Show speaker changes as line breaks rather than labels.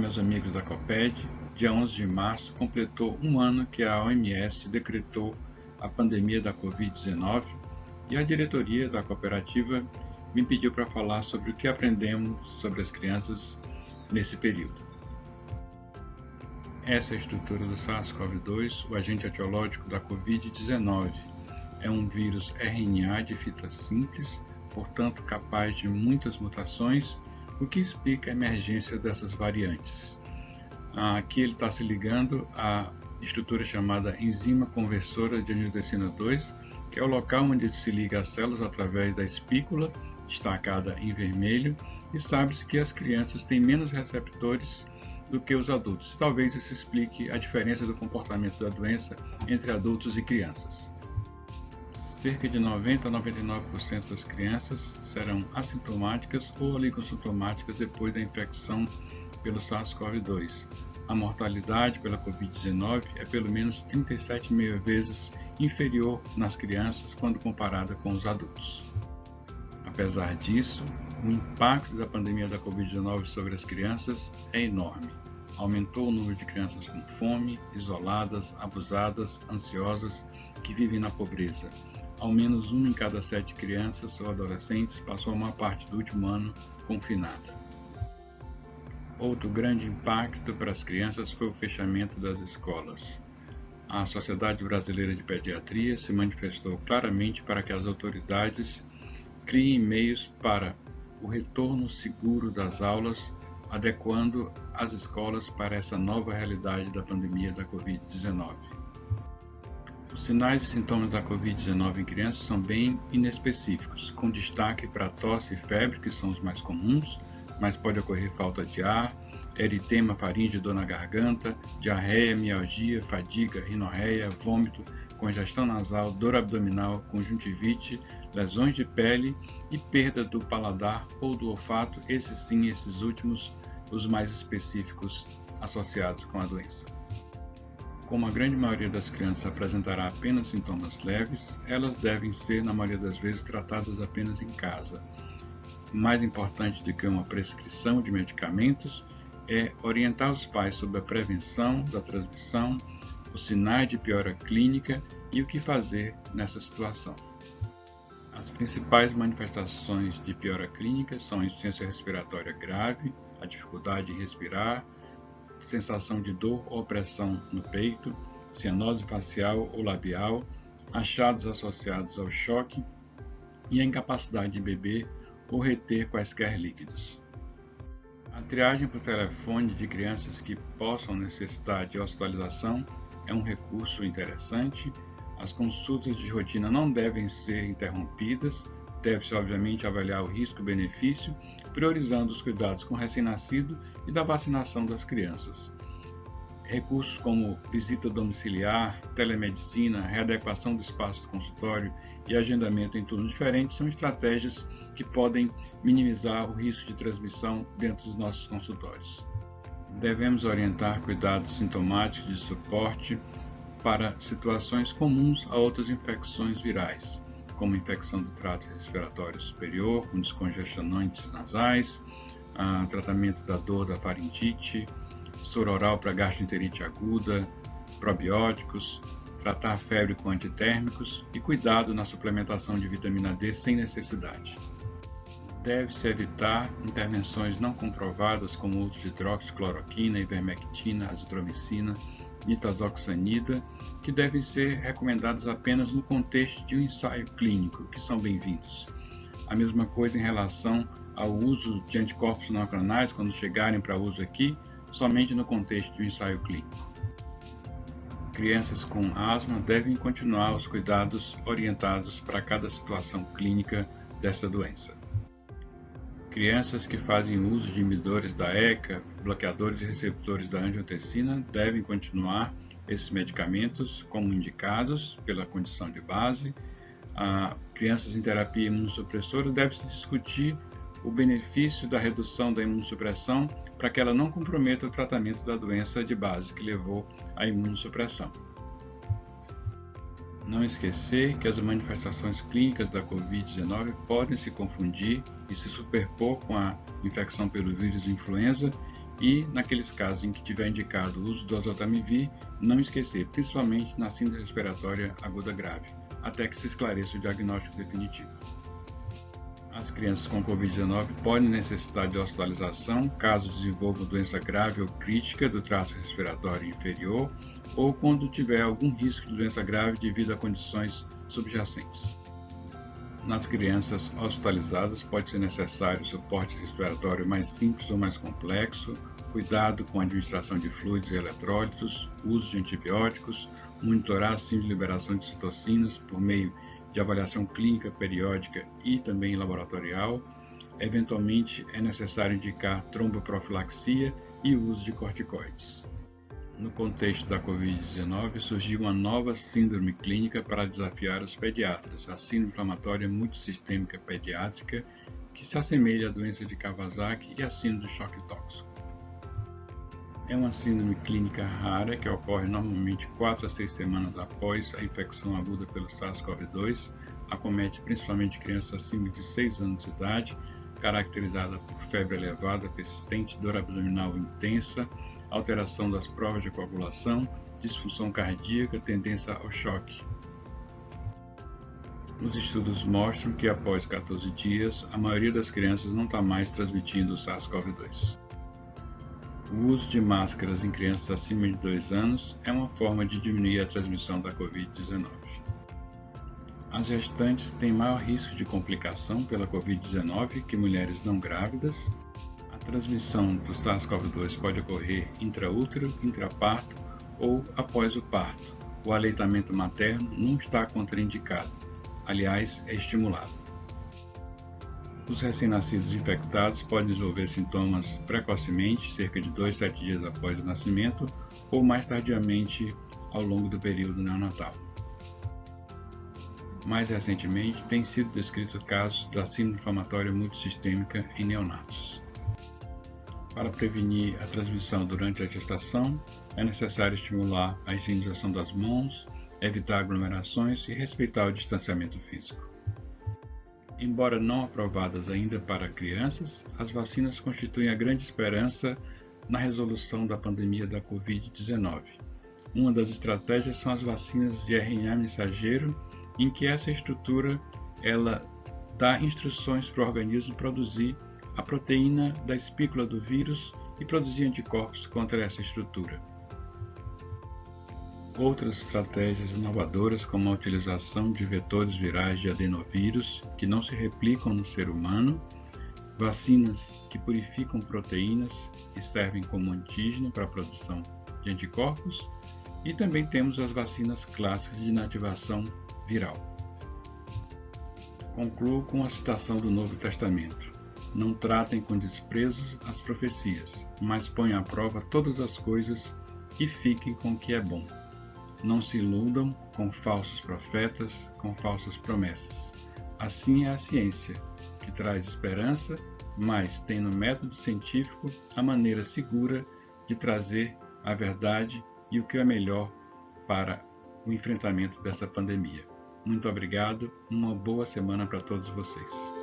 meus amigos da COPED, dia 11 de março completou um ano que a OMS decretou a pandemia da Covid-19 e a diretoria da cooperativa me pediu para falar sobre o que aprendemos sobre as crianças nesse período. Essa é a estrutura do SARS-CoV-2, o agente etiológico da Covid-19. É um vírus RNA de fita simples, portanto capaz de muitas mutações, o que explica a emergência dessas variantes. Aqui ele está se ligando à estrutura chamada enzima conversora de angiotensina 2, que é o local onde se liga as células através da espícula, destacada em vermelho, e sabe-se que as crianças têm menos receptores do que os adultos. Talvez isso explique a diferença do comportamento da doença entre adultos e crianças. Cerca de 90 a 99% das crianças serão assintomáticas ou oligossintomáticas depois da infecção pelo SARS-CoV-2. A mortalidade pela Covid-19 é pelo menos 37,5 vezes inferior nas crianças quando comparada com os adultos. Apesar disso, o impacto da pandemia da Covid-19 sobre as crianças é enorme. Aumentou o número de crianças com fome, isoladas, abusadas, ansiosas, que vivem na pobreza. Ao menos 1 em cada 7 crianças ou adolescentes passou a maior parte do último ano confinada. Outro grande impacto para as crianças foi o fechamento das escolas. A Sociedade Brasileira de Pediatria se manifestou claramente para que as autoridades criem meios para o retorno seguro das aulas, adequando as escolas para essa nova realidade da pandemia da Covid-19. Os sinais e sintomas da Covid-19 em crianças são bem inespecíficos, com destaque para tosse e febre, que são os mais comuns, mas pode ocorrer falta de ar, eritema faríngeo, dor na garganta, diarreia, mialgia, fadiga, rinorreia, vômito, congestão nasal, dor abdominal, conjuntivite, lesões de pele e perda do paladar ou do olfato, esses últimos, os mais específicos associados com a doença. Como a grande maioria das crianças apresentará apenas sintomas leves, elas devem ser, na maioria das vezes, tratadas apenas em casa. Mais importante do que uma prescrição de medicamentos é orientar os pais sobre a prevenção da transmissão, os sinais de piora clínica e o que fazer nessa situação. As principais manifestações de piora clínica são a insuficiência respiratória grave, a dificuldade em respirar, sensação de dor ou opressão no peito, cianose facial ou labial, achados associados ao choque e a incapacidade de beber ou reter quaisquer líquidos. A triagem por telefone de crianças que possam necessitar de hospitalização é um recurso interessante. As consultas de rotina não devem ser interrompidas, deve-se obviamente avaliar o risco-benefício, priorizando os cuidados com o recém-nascido e da vacinação das crianças. Recursos como visita domiciliar, telemedicina, readequação do espaço do consultório e agendamento em turnos diferentes são estratégias que podem minimizar o risco de transmissão dentro dos nossos consultórios. Devemos orientar cuidados sintomáticos de suporte para situações comuns a outras infecções virais, como infecção do trato respiratório superior, com descongestionantes nasais, tratamento da dor da faringite, soro oral para gastroenterite aguda, probióticos, tratar a febre com antitérmicos e cuidado na suplementação de vitamina D sem necessidade. Deve-se evitar intervenções não comprovadas como o uso de hidroxicloroquina, ivermectina, azitromicina, nitazoxanida, que devem ser recomendadas apenas no contexto de um ensaio clínico, que são bem-vindos. A mesma coisa em relação ao uso de anticorpos monoclonais, quando chegarem para uso aqui, somente no contexto de um ensaio clínico. Crianças com asma devem continuar os cuidados orientados para cada situação clínica desta doença. Crianças que fazem uso de inibidores da ECA, bloqueadores e receptores da angiotensina, devem continuar esses medicamentos como indicados pela condição de base. Crianças em terapia imunossupressora deve-se discutir o benefício da redução da imunossupressão para que ela não comprometa o tratamento da doença de base que levou à imunossupressão. Não esquecer que as manifestações clínicas da Covid-19 podem se confundir e se superpor com a infecção pelo vírus influenza e, naqueles casos em que tiver indicado o uso do oseltamivir, não esquecer, principalmente na síndrome respiratória aguda grave, até que se esclareça o diagnóstico definitivo. As crianças com Covid-19 podem necessitar de hospitalização caso desenvolvam doença grave ou crítica do trato respiratório inferior ou quando tiver algum risco de doença grave devido a condições subjacentes. Nas crianças hospitalizadas pode ser necessário suporte respiratório mais simples ou mais complexo, cuidado com a administração de fluidos e eletrólitos, uso de antibióticos, monitorar a síndrome de liberação de citocinas por meio de avaliação clínica periódica e também laboratorial. Eventualmente é necessário indicar tromboprofilaxia e o uso de corticoides. No contexto da Covid-19, surgiu uma nova síndrome clínica para desafiar os pediatras, a síndrome inflamatória multissistêmica pediátrica, que se assemelha à doença de Kawasaki e à síndrome do choque tóxico. É uma síndrome clínica rara que ocorre normalmente 4 a 6 semanas após a infecção aguda pelo SARS-CoV-2, acomete principalmente crianças acima de 6 anos de idade, caracterizada por febre elevada, persistente, dor abdominal intensa, alteração das provas de coagulação, disfunção cardíaca, tendência ao choque. Os estudos mostram que após 14 dias, a maioria das crianças não está mais transmitindo o SARS-CoV-2. O uso de máscaras em crianças acima de 2 anos é uma forma de diminuir a transmissão da Covid-19. As gestantes têm maior risco de complicação pela Covid-19 que mulheres não grávidas. A transmissão do SARS-CoV-2 pode ocorrer intraútero, intraparto ou após o parto. O aleitamento materno não está contraindicado, aliás, é estimulado. Os recém-nascidos infectados podem desenvolver sintomas precocemente, cerca de 2 a 7 dias após o nascimento, ou mais tardiamente ao longo do período neonatal. Mais recentemente, têm sido descritos casos da síndrome inflamatória multissistêmica em neonatos. Para prevenir a transmissão durante a gestação, é necessário estimular a higienização das mãos, evitar aglomerações e respeitar o distanciamento físico. Embora não aprovadas ainda para crianças, as vacinas constituem a grande esperança na resolução da pandemia da Covid-19. Uma das estratégias são as vacinas de RNA mensageiro, em que essa estrutura ela dá instruções para o organismo produzir a proteína da espícula do vírus e produzir anticorpos contra essa estrutura. Outras estratégias inovadoras, como a utilização de vetores virais de adenovírus que não se replicam no ser humano, vacinas que purificam proteínas e servem como antígeno para a produção de anticorpos, e também temos as vacinas clássicas de inativação viral. Concluo com a citação do Novo Testamento: não tratem com desprezo as profecias, mas ponham à prova todas as coisas e fiquem com o que é bom. Não se iludam com falsos profetas, com falsas promessas. Assim é a ciência, que traz esperança, mas tem no método científico a maneira segura de trazer a verdade e o que é melhor para o enfrentamento dessa pandemia. Muito obrigado, uma boa semana para todos vocês.